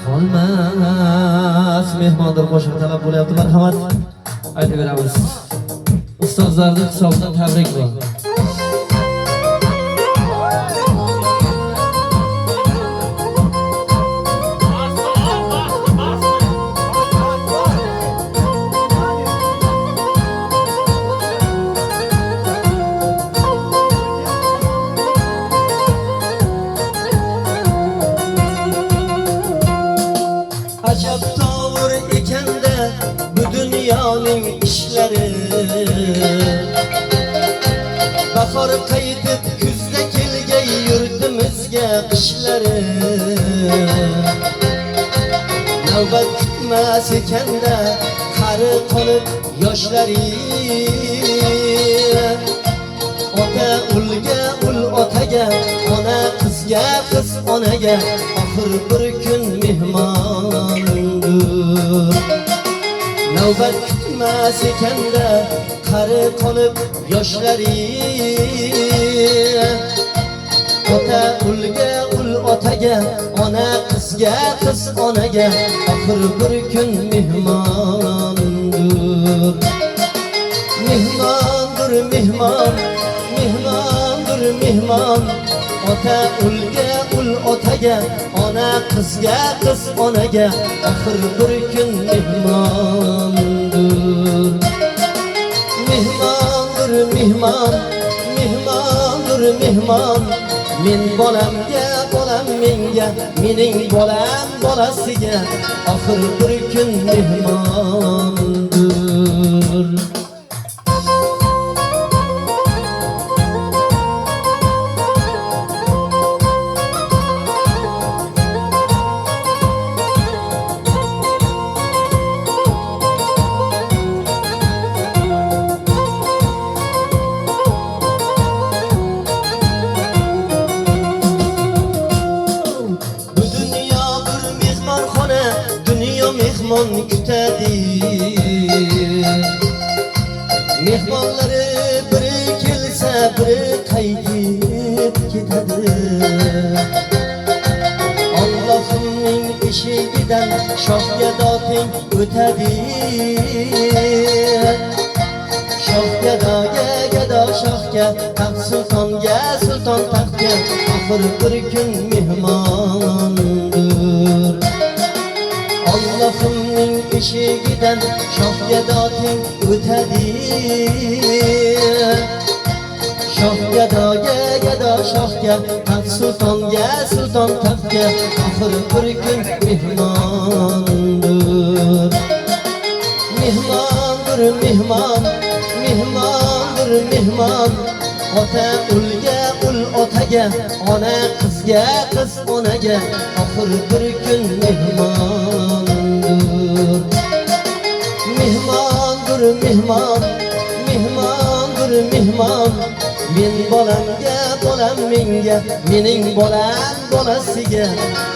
qolmas mehmondir qo'shiq talab bo'lyapti. Marhamat aytaveramiz. Ustozlarning hisobidan tabrik bor. Ajab tovur ekanda bu dunyoning ishlari, bahor qaytib kuzda kelgay yurtimizga qishlari. Navbat kutmas ekanda qari qolib yoshlari, ota ulga ul otaga, ona qizga qiz onaga, oxir bir kun mehmondir. Navbat kutmas ekanda qari qolib yoshlari, ota ulga ul otaga, ona qizga qiz onaga, oxir bir kun mehmondir. Mehmondir mehmon, mehmondir mehmon, ota ulga ul otaga, ona qizga qiz onaga, oxir bir kun mehmondir. Mehmondir mehmon, mehmondir mehmon, men bolamga bolam menga, mening bolam bolasiga, oxir bir kun mehmondir. Mehmon kutadi, mehmonlari biri kelsa biri qaytib ketadi. Allohning eshigidan shohga doting o'tadi, shohga doga gado shohga, taxt sultonga sulton taxtga, oxir bir kun mehmondir. Allohning eshigidan shohga doting o'tadi, shohga doga gado shohga, taxt sultonga sulton taxtga, oxir bir kun mehmondir. Mehmondir mehmon, mehmondir mehmon, ota ulga ul otaga, ona qizga qiz onaga, oxir bir kun mehmondir. Mehmondir mehmon, mehmondir mehmon, men bolamga bolam menga, mening bolam bolasiga,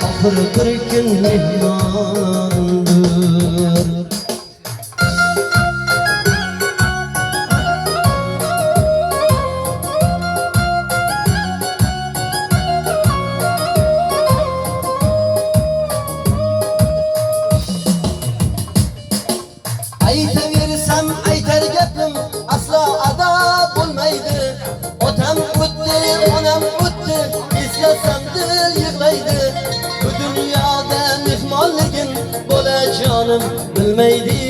oxir bir kun mehmondir. Aytaversam aytar gapim aslo ado bo'lmaydi. Otam o'tdi, onam o'tdi, eslasam dil yig'laydi. Bu dunyoda mehmonligin bo'lajonim bilmaydi.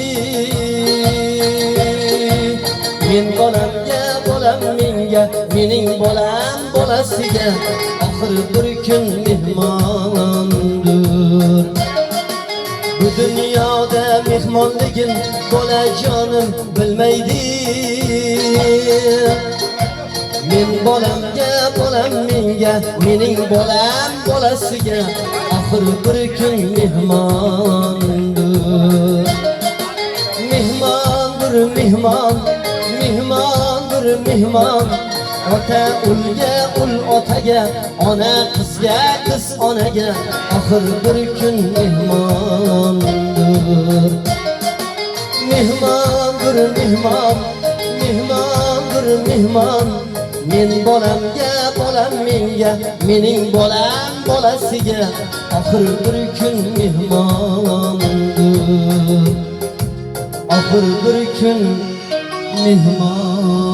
Men bolamga bolam menga, mening bolam bolasiga, oxir bir kun mehmondir. Bu dunyoda mehmonligin bo'lajonim bilmaydi. Men bolamga bolam menga, mening bolam bolasiga, oxir bir kun mehmondir. Mehmondir mehmon, mehmondir mehmon, ota ulga ul otaga, ona qizga qiz onaga, oxir bir kun mehmondir. Mehmondir mehmon, mehmondir mehmon, Men bolamga, bolam menga, mening bolam bolasiga oxir bir kun mehmondir. Oxir bir kun mehmon